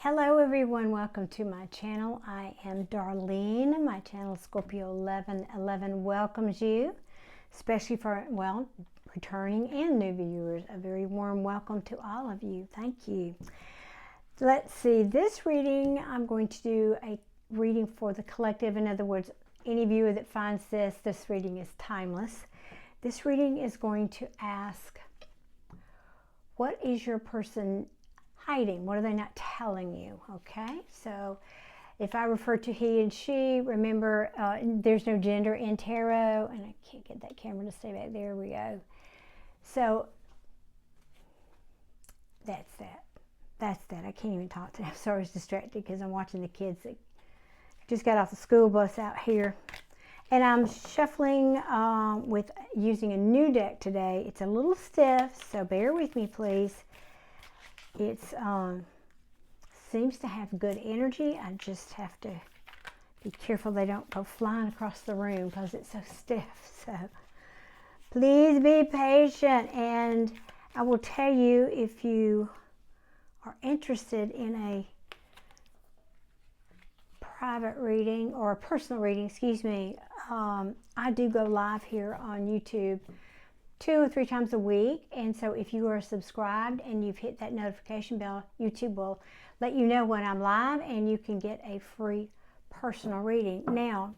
Hello everyone, welcome to my channel. I am Darlene. My channel Scorpio 1111 welcomes you, especially for, well, returning and new viewers. A very warm welcome to all of you. Thank you. Let's see, this reading, I'm going to do a reading for the collective. In other words, any viewer that finds this reading is timeless. This reading is going to ask, what is your person hiding? What are they not telling you? Okay, so if I refer to he and she, remember there's no gender in tarot, and I can't get that camera to stay back. There we go. So that's that. I can't even talk to them. I'm sorry, I was distracted because I'm watching the kids that just got off the school bus out here. And I'm shuffling with using a new deck today. It's a little stiff, so bear with me, please. It's seems to have good energy. I just have to be careful they don't go flying across the room because it's so stiff. So please be patient, and I will tell you if you are interested in a private reading or a personal reading, excuse me. I do go live here on YouTube 2 or 3 times a week, and so if you are subscribed and you've hit that notification bell, YouTube will let you know when I'm live, and you can get a free personal reading. Now,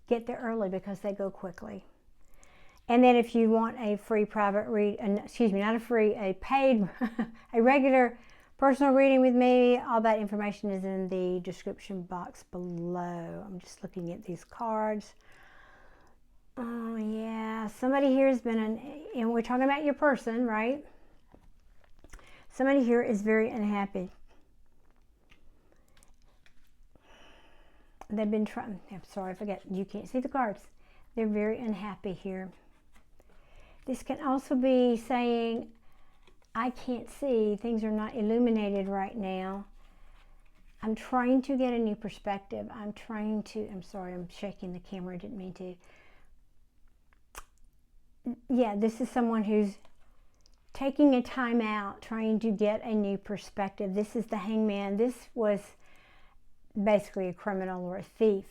get there early because they go quickly. And then if you want a free private read, excuse me, not a free, a paid, a regular personal reading with me, all that information is in the description box below. I'm just looking at these cards. Oh yeah, somebody here has been and we're talking about your person, right? Somebody here is very unhappy. They've been trying, I'm sorry, I forget, you can't see the cards. They're very unhappy here. This can also be saying, I can't see, things are not illuminated right now. I'm trying to get a new perspective. I'm sorry, I'm shaking the camera, I didn't mean to. Yeah, this is someone who's taking a time out, trying to get a new perspective. This is the Hangman. This was basically a criminal or a thief,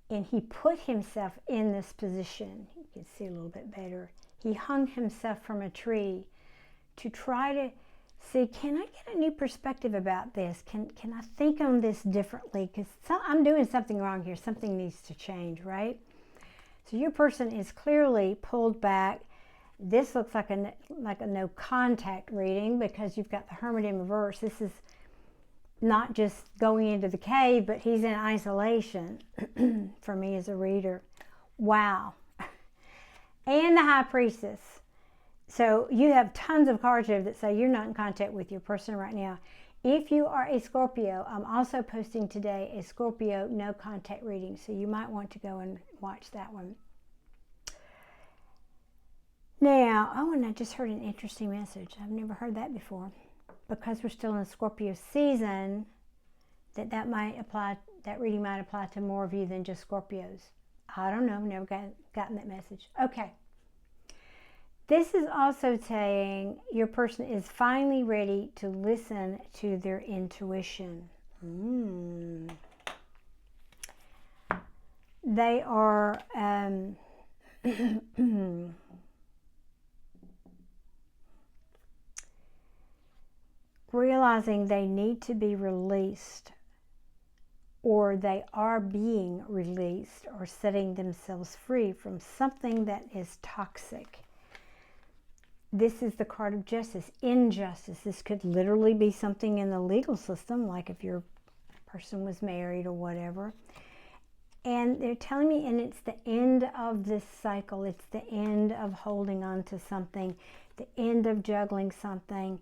and he put himself in this position. You can see a little bit better. He hung himself from a tree to try to see, can I get a new perspective about this? Can I think on this differently? Because I'm doing something wrong here. Something needs to change, right? So your person is clearly pulled back. This looks like a no contact reading because you've got the Hermit in reverse. This is not just going into the cave, but he's in isolation for me as a reader. Wow. And the High Priestess. So you have tons of cards here that say you're not in contact with your person right now. If you are a Scorpio, I'm also posting today a Scorpio no contact reading, so you might want to go and watch that one. Now, oh, and I just heard an interesting message. I've never heard that before. Because we're still in Scorpio season, that reading might apply to more of you than just Scorpios. I don't know, never gotten that message. Okay. This is also saying your person is finally ready to listen to their intuition. They are realizing they need to be released, or they are being released or setting themselves free from something that is toxic. This is the card of justice, injustice. This could literally be something in the legal system, like if your person was married or whatever. And they're telling me, and it's the end of this cycle. It's the end of holding on to something, the end of juggling something,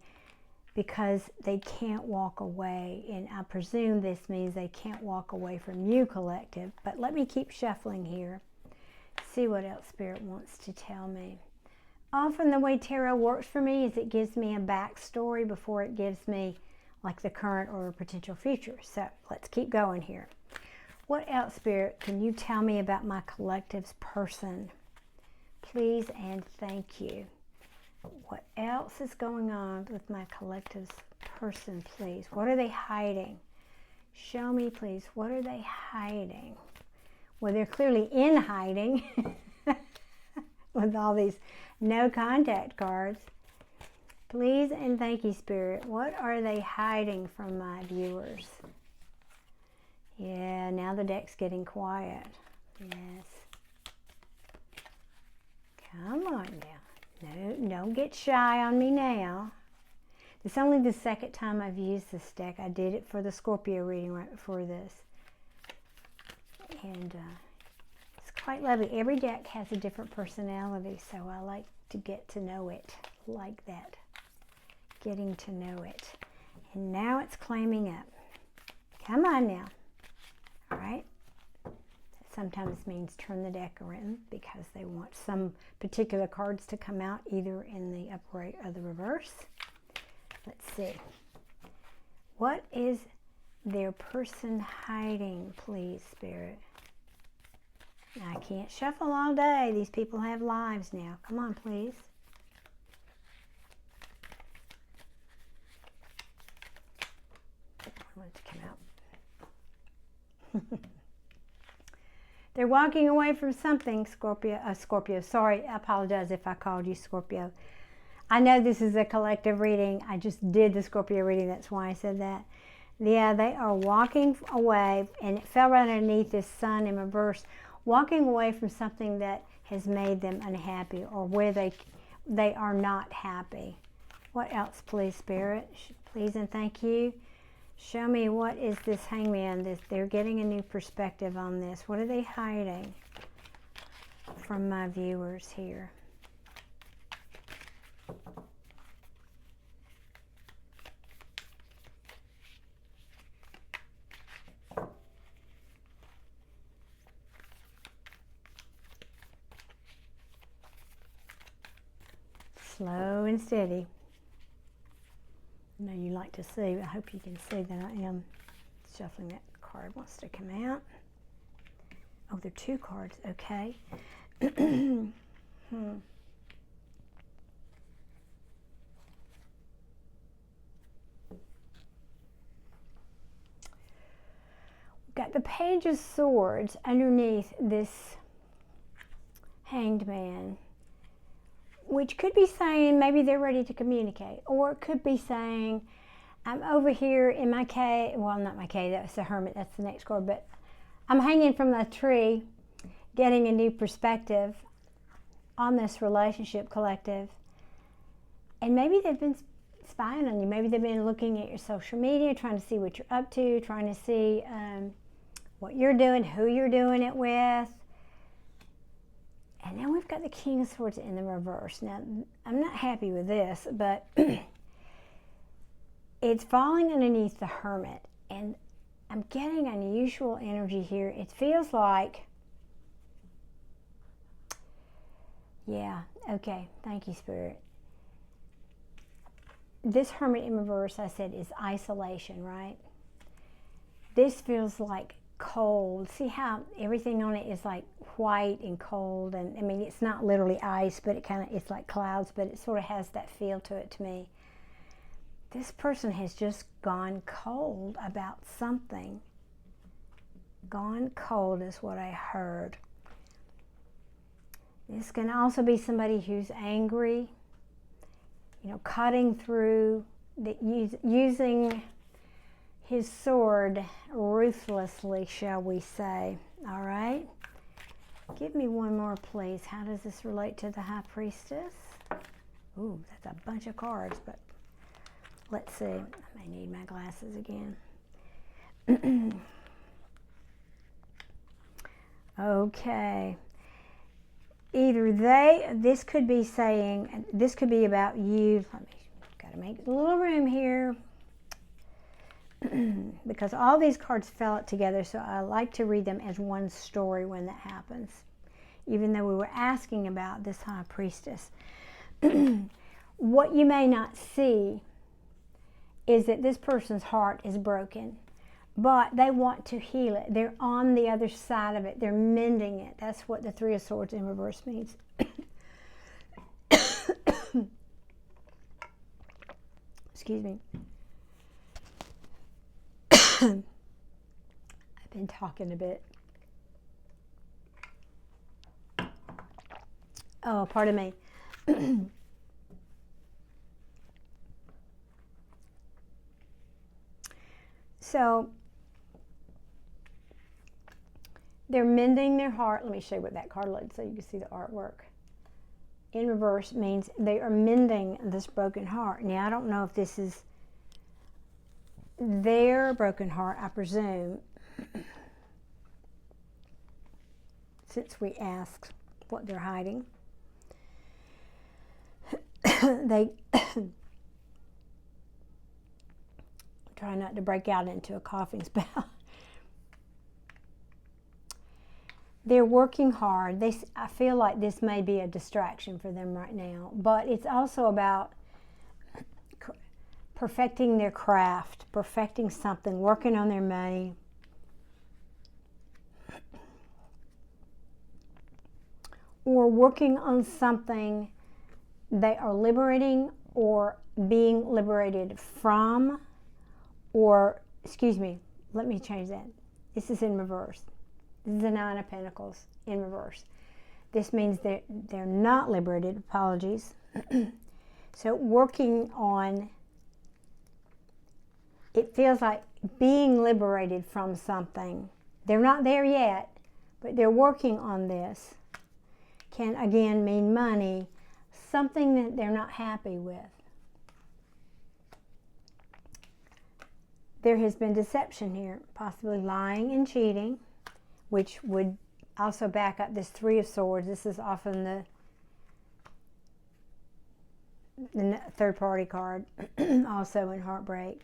because they can't walk away. And I presume this means they can't walk away from you, collective. But let me keep shuffling here. See what else Spirit wants to tell me. Often the way tarot works for me is it gives me a backstory before it gives me like the current or potential future. So let's keep going here. What else, Spirit, can you tell me about my collective's person? Please and thank you. What else is going on with my collective's person, please? What are they hiding? Show me, please. What are they hiding? Well, they're clearly in hiding with all these no contact cards. Please and thank you, Spirit. What are they hiding from my viewers? Yeah, now the deck's getting quiet. Yes. Come on now. No, don't get shy on me now. It's only the second time I've used this deck. I did it for the Scorpio reading right before this. And it's quite lovely. Every deck has a different personality, so I like to get to know it like that. Getting to know it. And now it's claiming up. Come on now. All right. That sometimes means turn the deck around because they want some particular cards to come out either in the upright or the reverse. Let's see. What is their person hiding, please, Spirit? I can't shuffle all day. These people have lives now. Come on, please. I want it to come out. They're walking away from something, Scorpio. Sorry, I apologize if I called you Scorpio. I know this is a collective reading. I just did the Scorpio reading. That's why I said that. Yeah, they are walking away, and it fell right underneath this sun in reverse, walking away from something that has made them unhappy or where they are not happy. What else, please, Spirit? Please and thank you. Show me what is this Hangman. They're getting a new perspective on this. What are they hiding from my viewers here? Slow and steady. I know you like to see, but I hope you can see that I am shuffling. That card wants to come out. Oh, there are two cards. Okay. Got the Page of Swords underneath this Hanged Man, which could be saying maybe they're ready to communicate, or it could be saying I'm over here in my cave. Well, not my cave, that's the Hermit, that's the next card, but I'm hanging from the tree, getting a new perspective on this relationship collective. And maybe they've been spying on you. Maybe they've been looking at your social media, trying to see what you're up to, trying to see what you're doing, who you're doing it with. And then we've got the King of Swords in the reverse. Now, I'm not happy with this, but it's falling underneath the Hermit. And I'm getting unusual energy here. It feels like, yeah, okay, thank you, Spirit. This Hermit in reverse, I said, is isolation, right? This feels like cold. See how everything on it is like white and cold, and I mean it's not literally ice, but it's like clouds, but it sort of has that feel to it to me. This person has just gone cold about something. Gone cold is what I heard. This can also be somebody who's angry, you know, cutting through, using his sword ruthlessly, shall we say. All right. Give me one more, please. How does this relate to the High Priestess? Ooh, that's a bunch of cards, but let's see. I may need my glasses again. Okay. Either this could be saying, this could be about you. Gotta make a little room here. Because all these cards fell together, so I like to read them as one story when that happens, even though we were asking about this High Priestess. What you may not see is that this person's heart is broken, but they want to heal it. They're on the other side of it. They're mending it. That's what the Three of Swords in reverse means. Excuse me. I've been talking a bit. Oh, pardon me. So they're mending their heart. Let me show you what that card looks so you can see the artwork. In reverse means they are mending this broken heart. Now, I don't know if this is their broken heart, I presume, since we asked what they're hiding. They try not to break out into a coughing spell. They're working hard. I feel like this may be a distraction for them right now, but it's also about perfecting their craft, perfecting something, working on their money. Or working on something they are liberating or being liberated from, or, excuse me, let me change that. This is in reverse. This is the Nine of Pentacles in reverse. This means they're not liberated. Apologies. So working on, it feels like being liberated from something. They're not there yet, but they're working on this. Can again mean money, something that they're not happy with. There has been deception here, possibly lying and cheating, which would also back up this Three of Swords. This is often the third party card, also in heartbreak.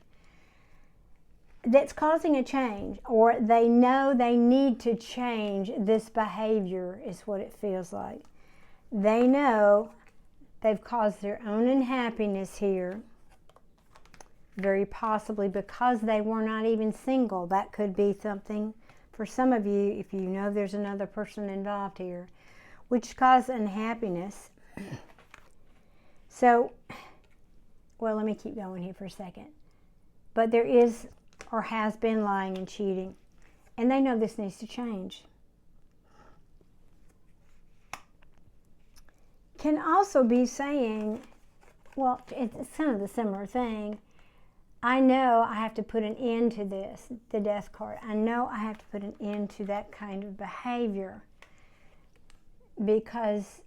That's causing a change, or they know they need to change this behavior, is what it feels like. They know they've caused their own unhappiness here, very possibly because they were not even single. That could be something for some of you, if you know there's another person involved here, which caused unhappiness. So, well, let me keep going here for a second. But there is or has been lying and cheating, and they know this needs to change. Can also be saying, well, it's kind of the similar thing. I know I have to put an end to this, the Death card. I know I have to put an end to that kind of behavior, because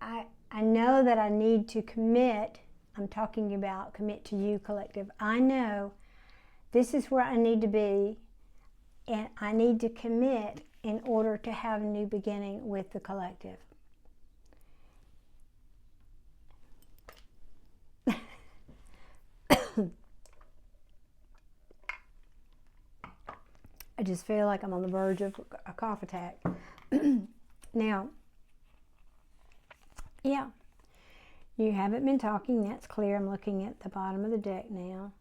I know that I need to commit. I'm talking about commit to you, collective. I know this is where I need to be, and I need to commit in order to have a new beginning with the collective. I just feel like I'm on the verge of a cough attack. Now, yeah, you haven't been talking, that's clear. I'm looking at the bottom of the deck now.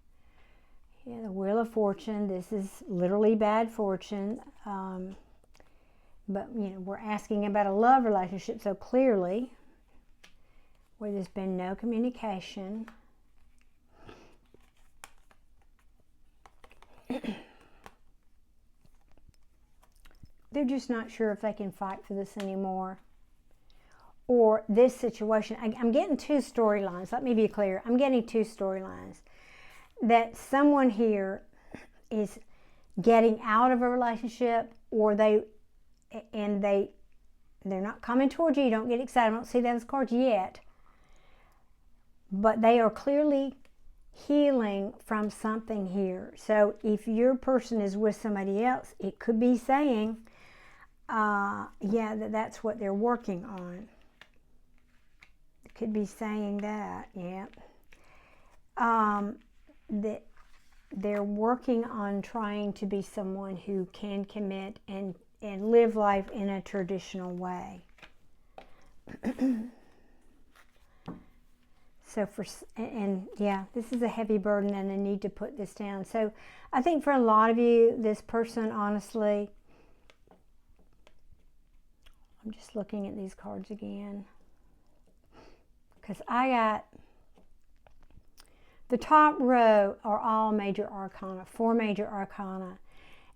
Yeah, the Wheel of Fortune. This is literally bad fortune. But, you know, we're asking about a love relationship, so clearly, where there's been no communication. They're just not sure if they can fight for this anymore. Or this situation. I'm getting two storylines. Let me be clear. I'm getting two storylines. That someone here is getting out of a relationship, or they're not coming towards you. You don't get excited. I don't see those cards yet. But they are clearly healing from something here. So if your person is with somebody else, it could be saying, yeah, that's what they're working on. It could be saying that, yeah. That they're working on trying to be someone who can commit and live life in a traditional way. So yeah, this is a heavy burden, and I need to put this down. So I think for a lot of you, this person, honestly, I'm just looking at these cards again, because I got The top row are all major arcana, 4 major arcana.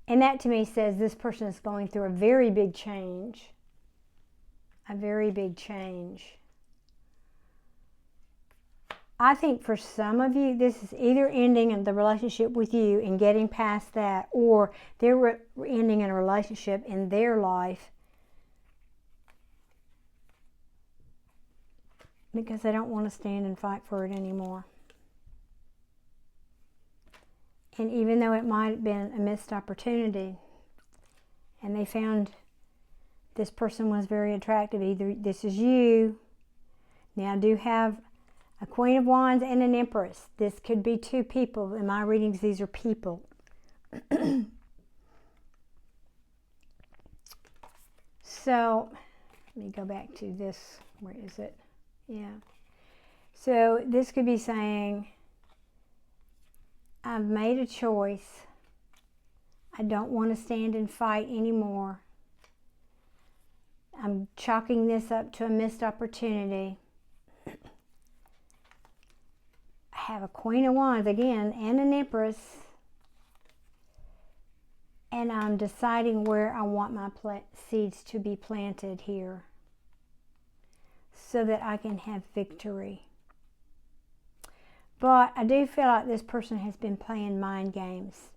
And that to me says this person is going through a very big change. A very big change. I think for some of you, this is either ending in the relationship with you and getting past that, or they're ending in a relationship in their life because they don't want to stand and fight for it anymore. And even though it might have been a missed opportunity, and they found this person was very attractive, either this is you. Now I do have a Queen of Wands and an Empress. This could be 2 people. In my readings, these are people. So, let me go back to this. Where is it? Yeah. So, this could be saying, I've made a choice. I don't want to stand and fight anymore. I'm chalking this up to a missed opportunity. I have a Queen of Wands again and an Empress, and I'm deciding where I want my seeds to be planted here so that I can have victory. But I do feel like this person has been playing mind games,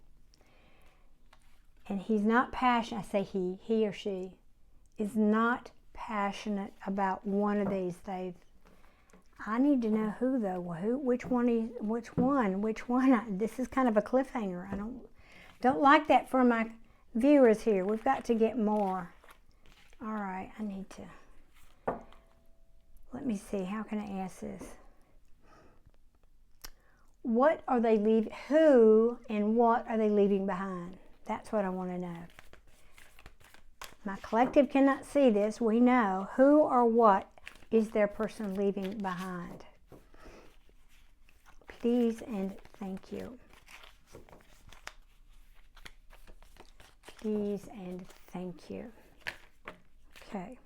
and he's not passionate. I say he or she is not passionate about one of these. I need to know who though. Which one? This is kind of a cliffhanger. I don't like that for my viewers here. We've got to get more. All right, I need to. Let me see. How can I ask this? What are they leaving? Who and what are they leaving behind? That's what I want to know. My collective cannot see this. We know who or what is their person leaving behind. Please and thank you. Please and thank you. Okay.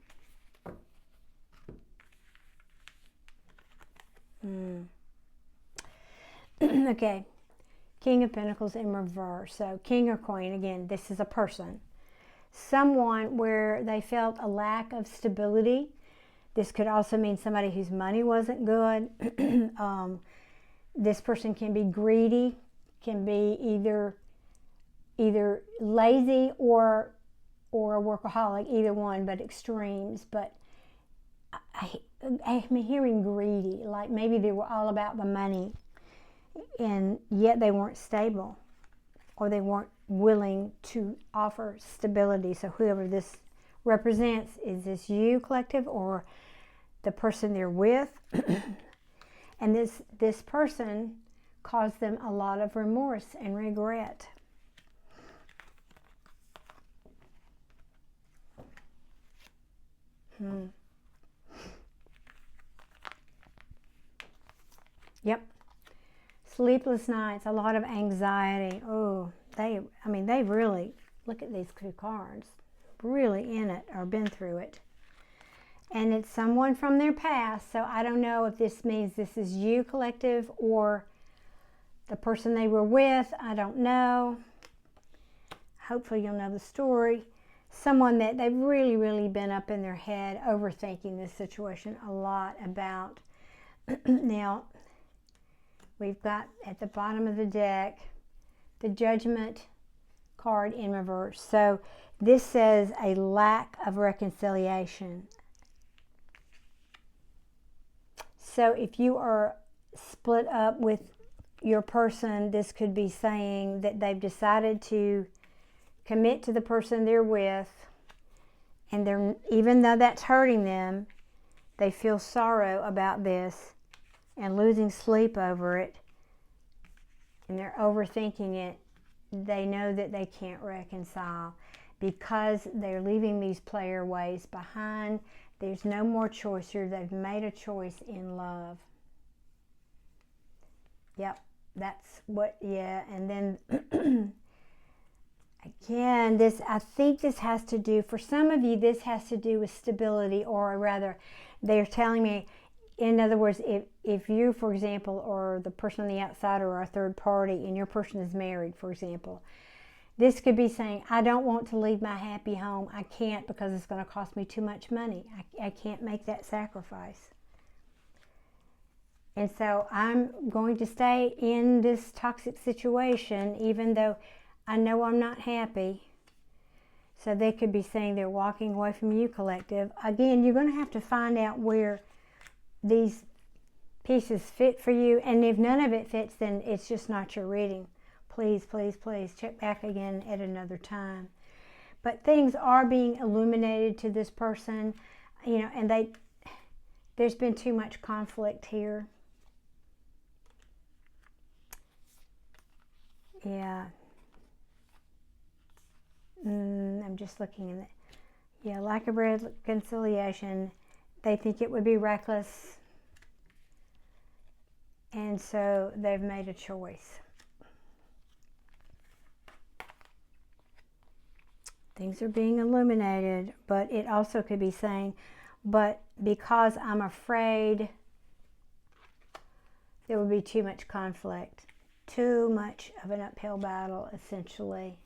Okay. King of Pentacles in reverse. So King or Queen, again, this is a person. Someone where they felt a lack of stability. This could also mean somebody whose money wasn't good. This person can be greedy, can be either lazy or a workaholic, either one, but extremes. But I'm hearing greedy, like maybe they were all about the money, and yet they weren't stable, or they weren't willing to offer stability. So whoever this represents, is this you, collective, or the person they're with? And this person caused them a lot of remorse and regret. Yep. Sleepless nights, a lot of anxiety. Oh, they really, look at these 2 cards, really in it or been through it. And it's someone from their past, so I don't know if this means this is you, collective, or the person they were with. I don't know. Hopefully you'll know the story. Someone that they've really, really been up in their head, overthinking this situation a lot about. Now, we've got at the bottom of the deck the Judgment card in reverse. So this says a lack of reconciliation. So if you are split up with your person, this could be saying that they've decided to commit to the person they're with, and even though that's hurting them, they feel sorrow about this and losing sleep over it, and they're overthinking it. They know that they can't reconcile because they're leaving these player ways behind. There's no more choice here. They've made a choice in love. Yep, that's what, yeah. And then again, I think this has to do, for some of you, this has to do with stability, or rather, they're telling me in other words, if you, for example, or the person on the outside or a third party, and your person is married, for example, this could be saying, I don't want to leave my happy home. I can't because it's going to cost me too much money. I can't make that sacrifice. And so I'm going to stay in this toxic situation even though I know I'm not happy. So they could be saying they're walking away from you, collective. Again, you're going to have to find out where these pieces fit for you. And if none of it fits, then it's just not your reading. Please, please, please check back again at another time. But things are being illuminated to this person, you know, and there's been too much conflict here. Yeah. I'm just looking at it. Yeah, lack of reconciliation. They think it would be reckless. And so they've made a choice. Things are being illuminated, but it also could be saying, but because I'm afraid there would be too much conflict, too much of an uphill battle, essentially.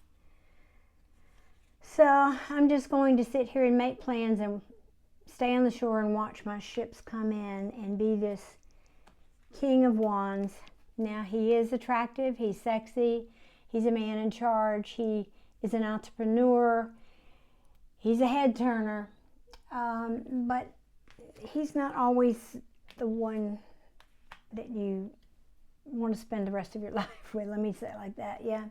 So I'm just going to sit here and make plans and stay on the shore and watch my ships come in and be this King of Wands. Now, he is attractive, he's sexy, he's a man in charge, he is an entrepreneur, he's a head turner, but he's not always the one that you want to spend the rest of your life with. Let me say it like that, yeah.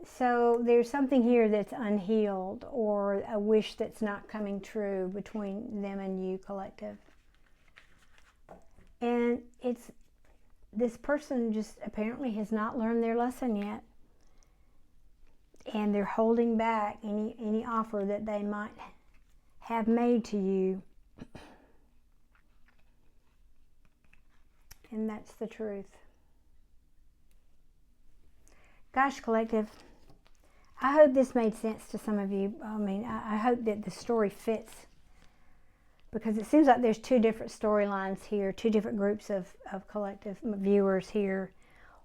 So there's something here that's unhealed, or a wish that's not coming true between them and you, collective. And it's, this person just apparently has not learned their lesson yet. And they're holding back any offer that they might have made to you. And that's the truth. Gosh, collective, I hope this made sense to some of you. I mean, I hope that the story fits, because it seems like there's two different storylines here, two different groups of collective viewers here.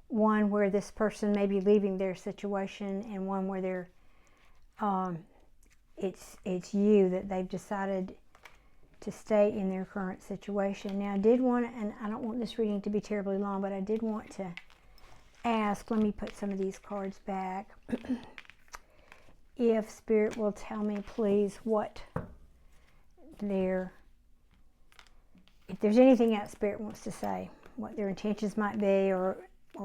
One where this person may be leaving their situation, and one where they're, it's you that they've decided to stay in their current situation. Now, I did want to, and I don't want this reading to be terribly long, but I did want to ask, let me put some of these cards back, if Spirit will tell me, please, what if there's anything else Spirit wants to say, what their intentions might be, or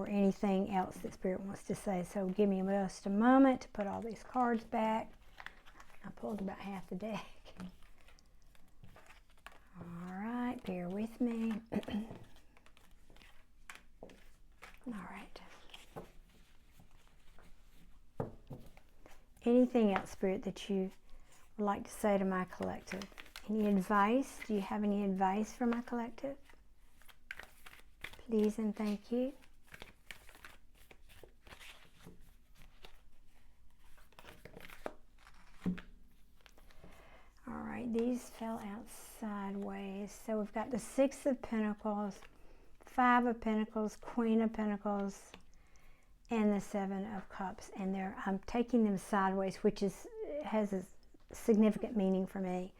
anything else that Spirit wants to say. So give me just a moment to put all these cards back. I pulled about half the deck. All right, bear with me. All right. Anything else, Spirit, that you would like to say to my collective? Any advice? Do you have any advice for my collective? Please and thank you. All right, these fell out sideways. So we've got the Six of Pentacles, Five of Pentacles, Queen of Pentacles, and the Seven of Cups. And I'm taking them sideways, which has a significant meaning for me.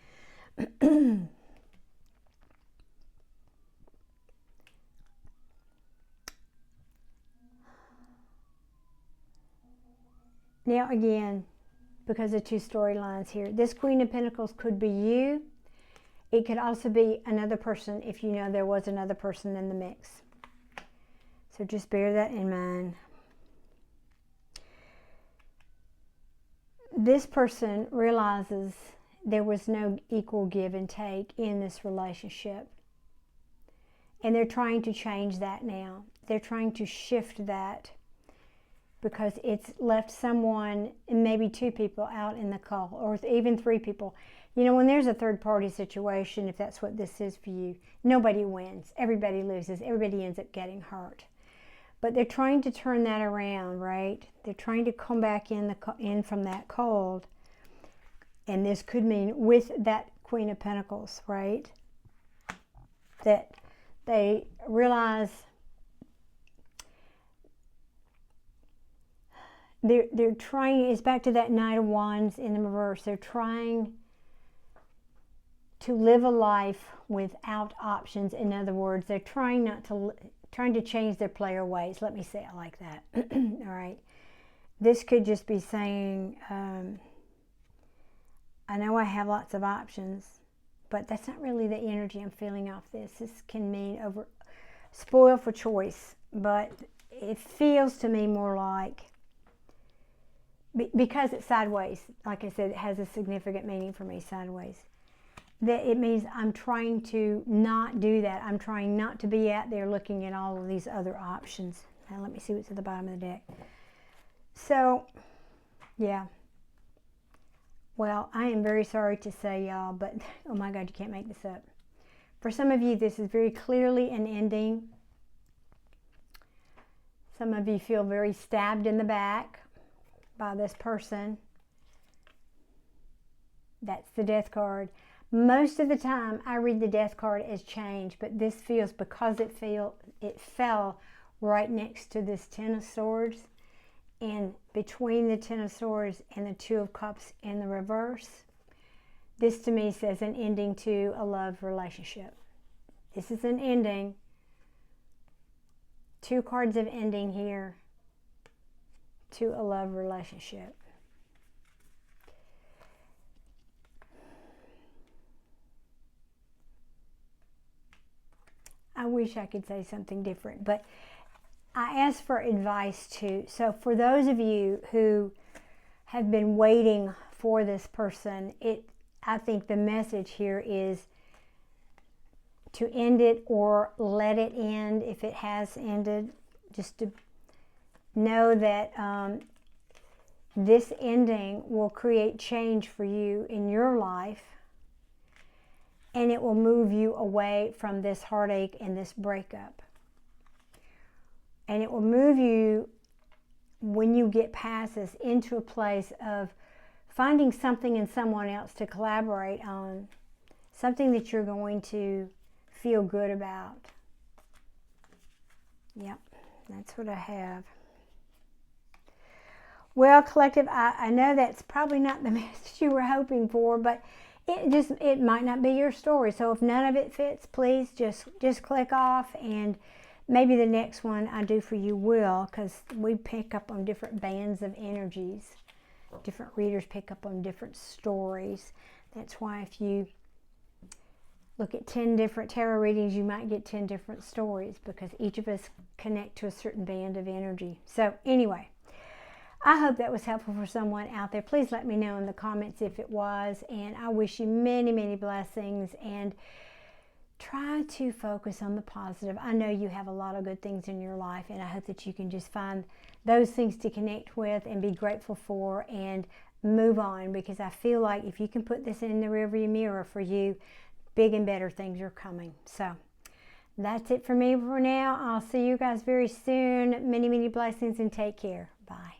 Now again, because of two storylines here, this Queen of Pentacles could be you. It could also be another person if you know there was another person in the mix. So just bear that in mind. This person realizes there was no equal give and take in this relationship. And they're trying to change that now. They're trying to shift that, because it's left someone, maybe two people, out in the cold, or even three people. You know, when there's a third party situation, if that's what this is for you, nobody wins. Everybody loses. Everybody ends up getting hurt. But they're trying to turn that around, right? They're trying to come back in from that cold. And this could mean with that Queen of Pentacles, right? that they realize they're trying, it's back to that Knight of Wands in the reverse. They're trying to live a life without options. In other words, they're trying to change their player ways. Let me say it like that. All right. This could just be saying, I know I have lots of options, but that's not really the energy I'm feeling off this. This can mean spoil for choice, but it feels to me more like, because it's sideways, like I said, it has a significant meaning for me, sideways, that it means I'm trying to not do that. I'm trying not to be out there looking at all of these other options. Now let me see what's at the bottom of the deck. So, yeah. Well, I am very sorry to say, y'all, but oh my God, you can't make this up. For some of you, this is very clearly an ending. Some of you feel very stabbed in the back by this person. That's the Death card. Most of the time, I read the Death card as change, but this feels, because it fell right next to this Ten of Swords, and between the Ten of Swords and the Two of Cups in the reverse, this to me says an ending to a love relationship. This is an ending. Two cards of ending here to a love relationship. I wish I could say something different, but I asked for advice too. So for those of you who have been waiting for this person, I think the message here is to end it or let it end if it has ended. Just to know that this ending will create change for you in your life, and it will move you away from this heartache and this breakup. And it will move you, when you get past this, into a place of finding something in someone else to collaborate on, something that you're going to feel good about. Yep, that's what I have. Well, collective, I know that's probably not the message you were hoping for, but it might not be your story. So if none of it fits, please just click off, and maybe the next one I do for you will, because we pick up on different bands of energies. Different readers pick up on different stories. That's why if you look at 10 different tarot readings, you might get 10 different stories, because each of us connect to a certain band of energy. So anyway, I hope that was helpful for someone out there. Please let me know in the comments if it was, and I wish you many, many blessings, and try to focus on the positive. I know you have a lot of good things in your life, and I hope that you can just find those things to connect with and be grateful for and move on, because I feel like if you can put this in the rearview mirror for you, big and better things are coming. So that's it for me for now. I'll see you guys very soon. Many, many blessings, and take care. Bye.